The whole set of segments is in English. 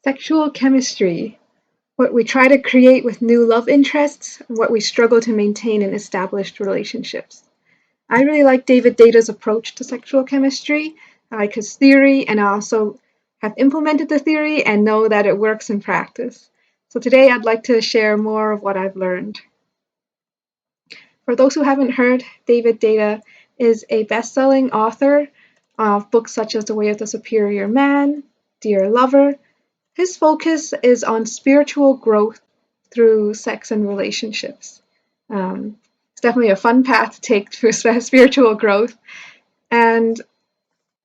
Sexual chemistry, what we try to create with new love interests, and what we struggle to maintain in established relationships. I really like David Deida's approach to sexual chemistry. I like his theory, and I also have implemented the theory and know that it works in practice. So today I'd like to share more of what I've learned. For those who haven't heard, David Deida is a best-selling author of books such as The Way of the Superior Man, Dear Lover. His focus is on spiritual growth through sex and relationships. It's definitely a fun path to take to spiritual growth, and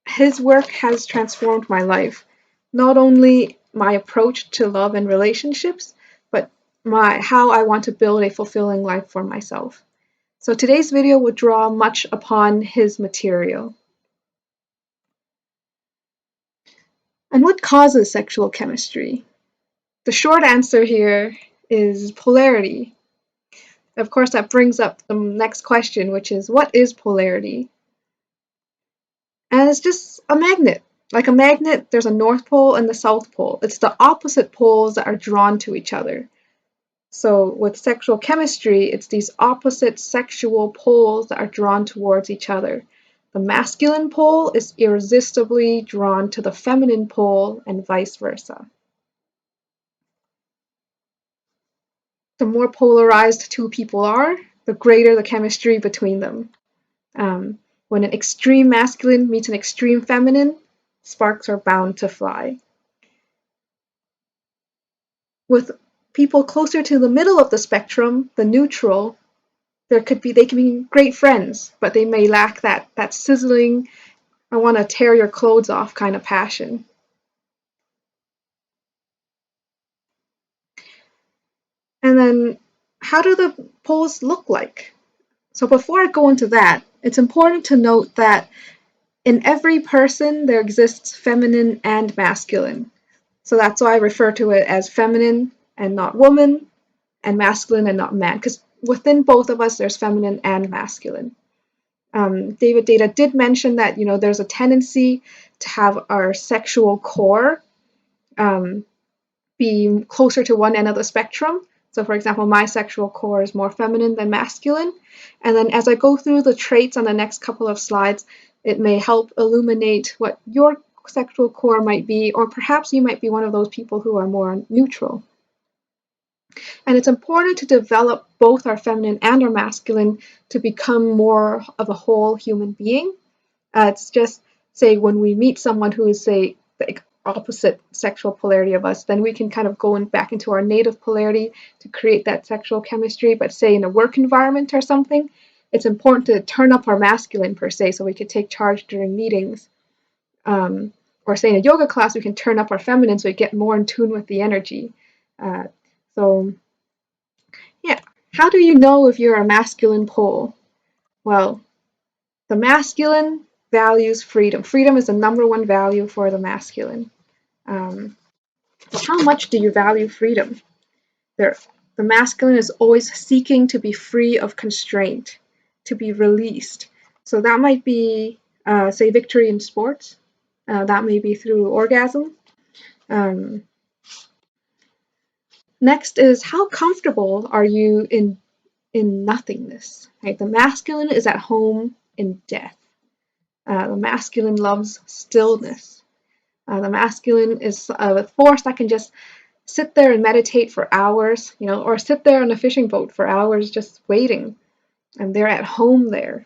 his work has transformed my life. Not only my approach to love and relationships, but how I want to build a fulfilling life for myself. So today's video will draw much upon his material. And what causes sexual chemistry? The short answer here is polarity. Of course, that brings up the next question, which is, what is polarity? And it's just a magnet. Like a magnet, there's a North Pole and the South Pole. It's the opposite poles that are drawn to each other. So with sexual chemistry, it's these opposite sexual poles that are drawn towards each other. The masculine pole is irresistibly drawn to the feminine pole and vice versa. The more polarized two people are, the greater the chemistry between them. When an extreme masculine meets an extreme feminine, sparks are bound to fly. With people closer to the middle of the spectrum, the neutral, they can be great friends, but they may lack that sizzling, I want to tear your clothes off kind of passion. And then, how do the poles look like? So before I go into that, it's important to note that in every person there exists feminine and masculine. So that's why I refer to it as feminine and not woman, and masculine and not man, because within both of us there's feminine and masculine. David Deida did mention that there's a tendency to have our sexual core be closer to one end of the spectrum. So for example, my sexual core is more feminine than masculine. And then as I go through the traits on the next couple of slides, it may help illuminate what your sexual core might be, or perhaps you might be one of those people who are more neutral. And it's important to develop both our feminine and our masculine to become more of a whole human being. It's just, say, when we meet someone who is, say, the opposite sexual polarity of us, then we can kind of go back into our native polarity to create that sexual chemistry. But say in a work environment or something, it's important to turn up our masculine per se, so we could take charge during meetings. Or say in a yoga class, we can turn up our feminine so we get more in tune with the energy. So yeah, how do you know if you're a masculine pole? Well, the masculine values freedom. Freedom is the number one value for the masculine. How much do you value freedom? The masculine is always seeking to be free of constraint, to be released. So that might be, say, victory in sports. That may be through orgasm. Next is, how comfortable are you in nothingness? Right? The masculine is at home in death. The masculine loves stillness. The masculine is a force that can just sit there and meditate for hours, or sit there on a fishing boat for hours just waiting, and they're at home there.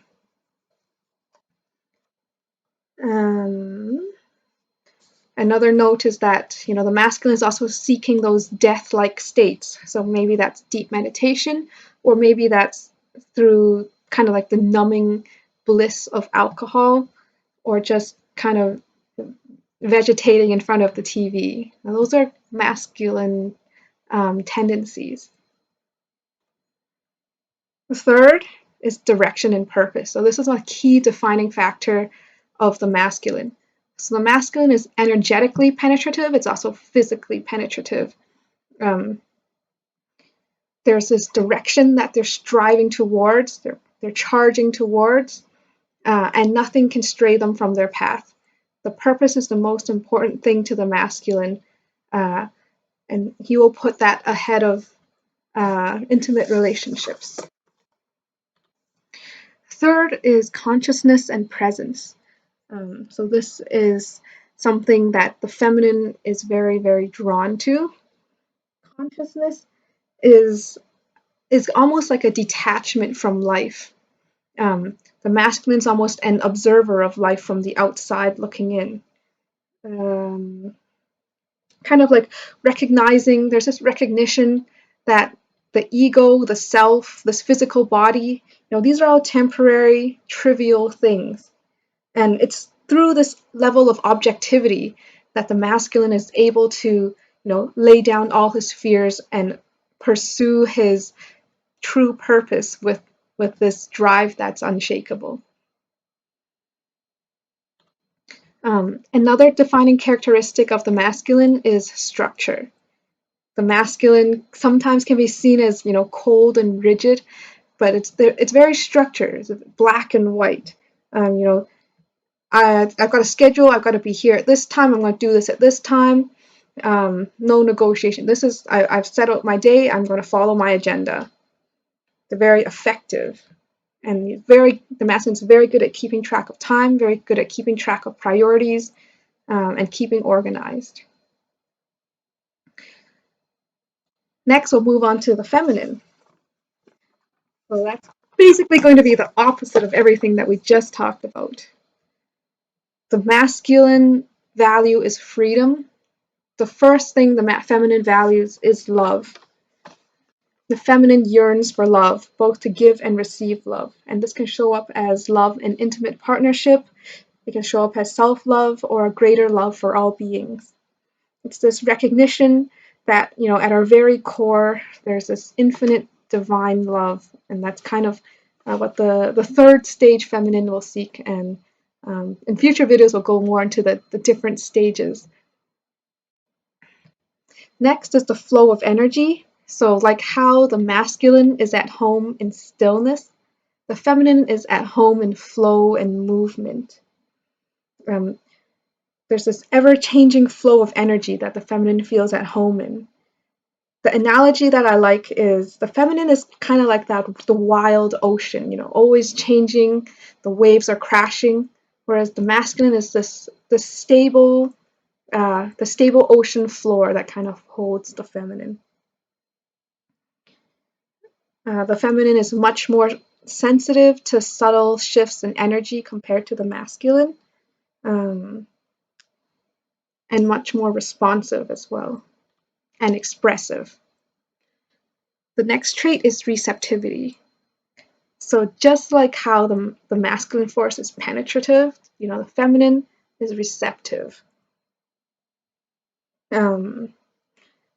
Another note is that the masculine is also seeking those death-like states. So maybe that's deep meditation, or maybe that's through kind of like the numbing bliss of alcohol, or just kind of vegetating in front of the TV. Now, those are masculine tendencies. The third is direction and purpose. So this is a key defining factor of the masculine. So the masculine is energetically penetrative. It's also physically penetrative. There's this direction that they're striving towards, they're charging towards, and nothing can stray them from their path. The purpose is the most important thing to the masculine. and he will put that ahead of intimate relationships. Third is consciousness and presence. So this is something that the feminine is very, very drawn to. Consciousness is almost like a detachment from life. The masculine is almost an observer of life from the outside looking in. Kind of like recognizing, there's this recognition that the ego, the self, this physical body, these are all temporary, trivial things. And it's through this level of objectivity that the masculine is able to, lay down all his fears and pursue his true purpose with this drive that's unshakable. Another defining characteristic of the masculine is structure. The masculine sometimes can be seen as, cold and rigid, but it's very structured. It's black and white. I've got a schedule. I've got to be here at this time. I'm going to do this at this time. No negotiation. I've set out my day. I'm going to follow my agenda. They're very effective. And the masculine's very good at keeping track of time, very good at keeping track of priorities, and keeping organized. Next, we'll move on to the feminine. So that's basically going to be the opposite of everything that we just talked about. The masculine value is freedom. The first thing the feminine values is love. The feminine yearns for love, both to give and receive love. And this can show up as love in intimate partnership. It can show up as self-love or a greater love for all beings. It's this recognition that, at our very core, there's this infinite divine love. And that's kind of what the third stage feminine will seek. And in future videos, we'll go more into the different stages. Next is the flow of energy. So like how the masculine is at home in stillness, the feminine is at home in flow and movement. There's this ever-changing flow of energy that the feminine feels at home in. The analogy that I like is the feminine is kind of like the wild ocean, always changing, the waves are crashing, whereas the masculine is the stable ocean floor that kind of holds the feminine. The feminine is much more sensitive to subtle shifts in energy compared to the masculine, and much more responsive as well, and expressive. The next trait is receptivity. So just like how the masculine force is penetrative, the feminine is receptive.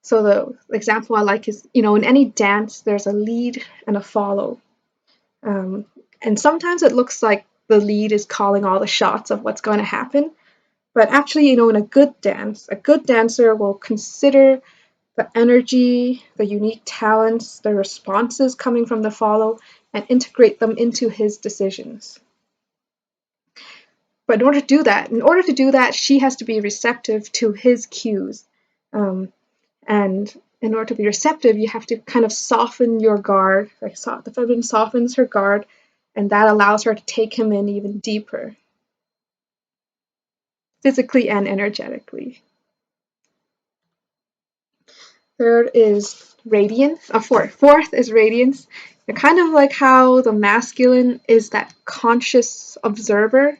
So the example I like is, in any dance, there's a lead and a follow. And sometimes it looks like the lead is calling all the shots of what's going to happen. But actually, in a good dance, a good dancer will consider the energy, the unique talents, the responses coming from the follow, and integrate them into his decisions. But in order to do that, she has to be receptive to his cues. And in order to be receptive, you have to kind of soften your guard. The feminine softens her guard, and that allows her to take him in even deeper, physically and energetically. Third is radiance. Fourth is radiance. And kind of like how the masculine is that conscious observer.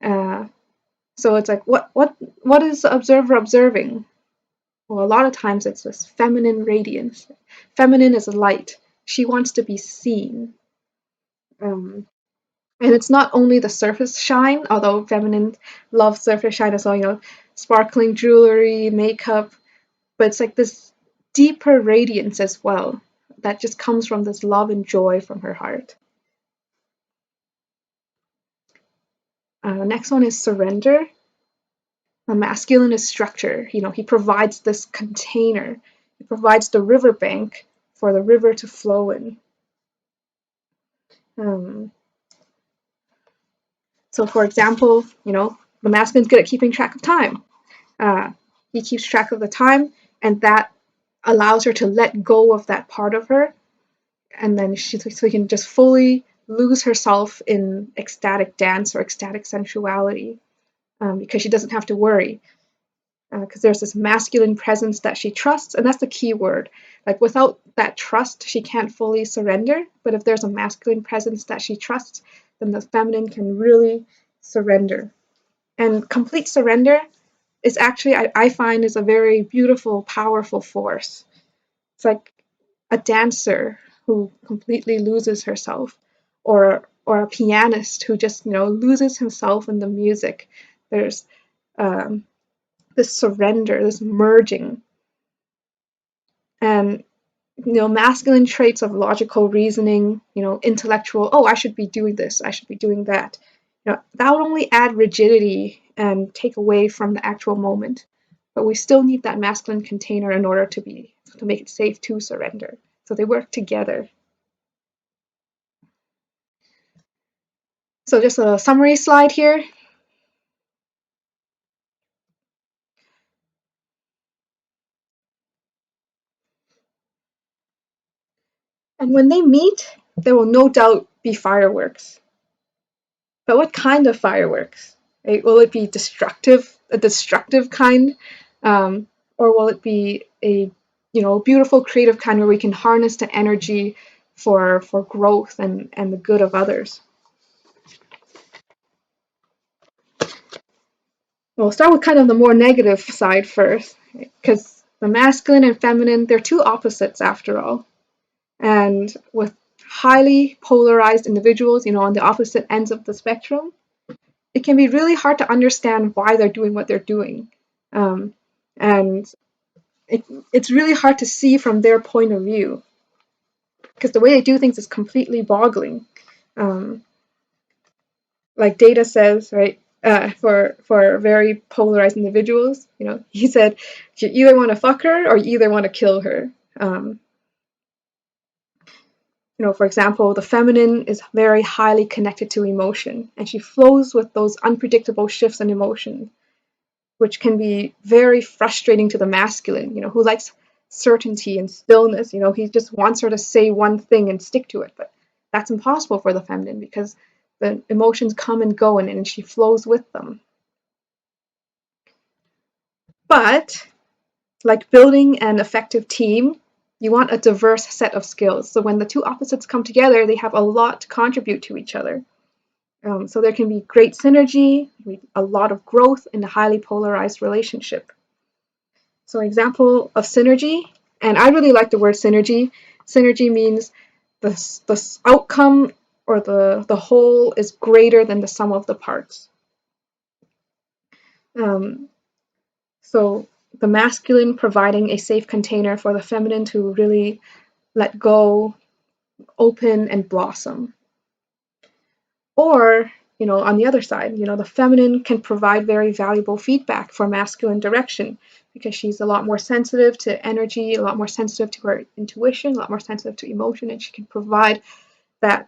So it's like, what is the observer observing? Well, a lot of times it's this feminine radiance. Feminine is light. She wants to be seen. And it's not only the surface shine, although feminine loves surface shine as well, sparkling jewelry, makeup, but it's like this deeper radiance as well that just comes from this love and joy from her heart. Next one is surrender. The masculine is structure. He provides this container. He provides the riverbank for the river to flow in. So for example, the masculine's good at keeping track of time. he keeps track of the time, and that allows her to let go of that part of her, and then she can just fully lose herself in ecstatic dance or ecstatic sensuality, because she doesn't have to worry, because there's this masculine presence that she trusts, and that's the key word. Like, without that trust, she can't fully surrender, but if there's a masculine presence that she trusts, then the feminine can really surrender. And complete surrender is actually, I find, is a very beautiful, powerful force. It's like a dancer who completely loses herself, or a pianist who just loses himself in the music. There's this surrender, this merging, and masculine traits of logical reasoning, intellectual. Oh, I should be doing this. I should be doing that. That would only add rigidity and take away from the actual moment. But we still need that masculine container in order to make it safe to surrender. So they work together. So just a summary slide here. And when they meet, there will no doubt be fireworks. But what kind of fireworks? Right? Will it be a destructive kind, or will it be a beautiful, creative kind where we can harness the energy for growth and the good of others? We'll start with kind of the more negative side first, because the masculine and feminine, they're two opposites after all. And with highly polarized individuals, on the opposite ends of the spectrum, it can be really hard to understand why they're doing what they're doing. And it's really hard to see from their point of view, because the way they do things is completely boggling. Like Deida says, right, for very polarized individuals, he said, you either want to fuck her or you either want to kill her. For example, the feminine is very highly connected to emotion, and she flows with those unpredictable shifts in emotion, which can be very frustrating to the masculine, who likes certainty and stillness. He just wants her to say one thing and stick to it, but that's impossible for the feminine because the emotions come and go, and she flows with them. But like building an effective team, you want a diverse set of skills. So when the two opposites come together, they have a lot to contribute to each other. So there can be great synergy, a lot of growth in a highly polarized relationship. So an example of synergy, and I really like the word synergy. Synergy means the outcome or the whole is greater than the sum of the parts. So the masculine providing a safe container for the feminine to really let go, open, and blossom. Or, on the other side, the feminine can provide very valuable feedback for masculine direction because she's a lot more sensitive to energy, a lot more sensitive to her intuition, a lot more sensitive to emotion, and she can provide that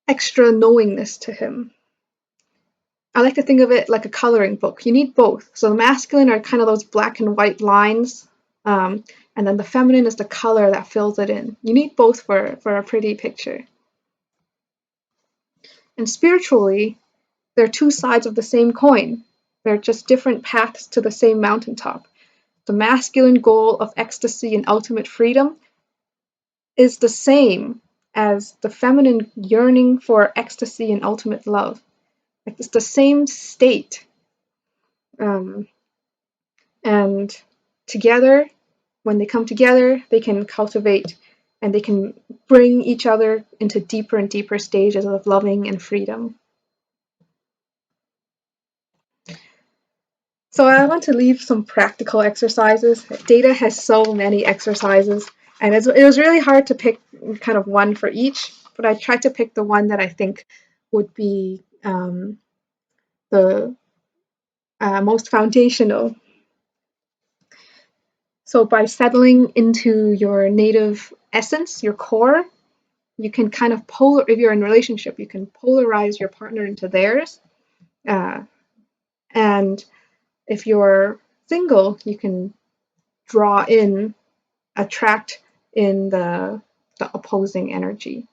extra knowingness to him. I like to think of it like a coloring book. You need both. So the masculine are kind of those black and white lines, and then the feminine is the color that fills it in. You need both for a pretty picture. And spiritually, they're two sides of the same coin. They're just different paths to the same mountaintop. The masculine goal of ecstasy and ultimate freedom is the same as the feminine yearning for ecstasy and ultimate love. Like, it's the same state. And together, when they come together, they can cultivate and they can bring each other into deeper and deeper stages of loving and freedom. So I want to leave some practical exercises. Deida has so many exercises, and it was really hard to pick kind of one for each, but I tried to pick the one that I think would be the most foundational. So by settling into your native essence, your core, you can kind of if you're in a relationship, you can polarize your partner into theirs. And if you're single, you can draw in, attract in the opposing energy.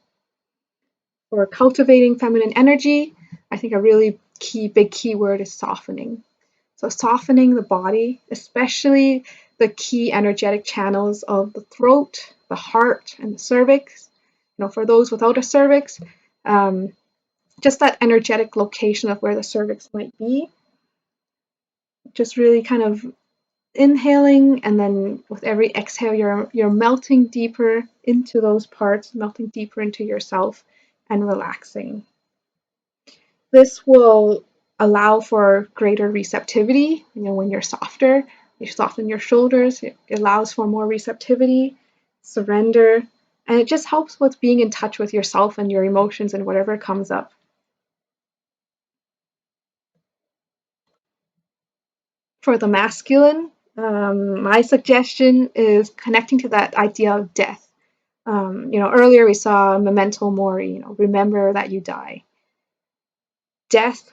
For cultivating feminine energy, I think a really big key word is softening. So softening the body, especially the key energetic channels of the throat, the heart, and the cervix. For those without a cervix, just that energetic location of where the cervix might be. Just really kind of inhaling, and then with every exhale, you're melting deeper into those parts, melting deeper into yourself, and relaxing. This will allow for greater receptivity. When you're softer, you soften your shoulders. It allows for more receptivity, surrender, and it just helps with being in touch with yourself and your emotions and whatever comes up. For the masculine, my suggestion is connecting to that idea of death. Earlier we saw memento mori, remember that you die. Death,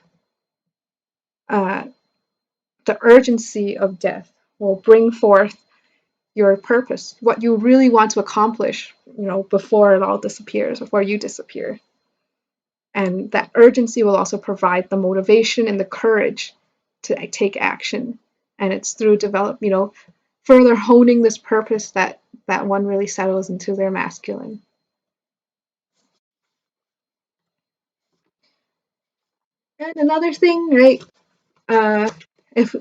uh, the urgency of death will bring forth your purpose, what you really want to accomplish, before it all disappears, before you disappear. And that urgency will also provide the motivation and the courage to take action. And it's through further honing this purpose that one really settles into their masculine. And another thing, right? Uh, if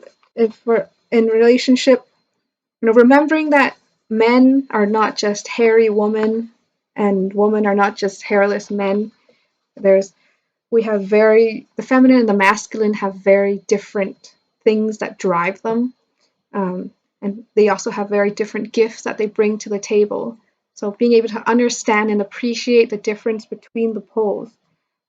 we're in relationship, remembering that men are not just hairy women and women are not just hairless men. The feminine and the masculine have very different things that drive them. And they also have very different gifts that they bring to the table. So being able to understand and appreciate the difference between the poles.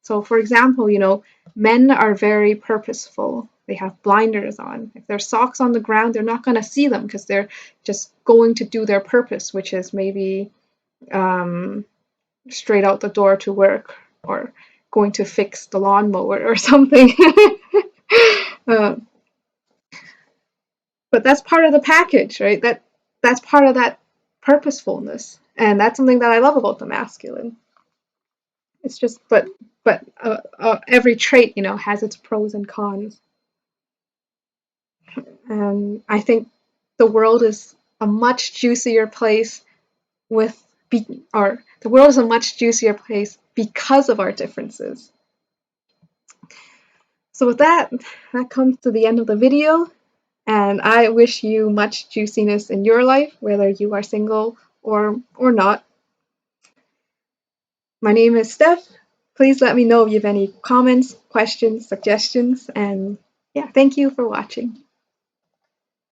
So for example, men are very purposeful. They have blinders on. If there's socks on the ground, they're not going to see them because they're just going to do their purpose, which is maybe straight out the door to work or going to fix the lawnmower or something. uh, but that's part of the package, right? That's part of that purposefulness, and that's something that I love about the masculine. It's just, but every trait, has its pros and cons. And I think the world is a much juicier place the world is a much juicier place because of our differences. So with that comes to the end of the video, and I wish you much juiciness in your life, whether you are single or not. My name is Steph. Please let me know if you have any comments, questions, suggestions, and yeah, thank you for watching.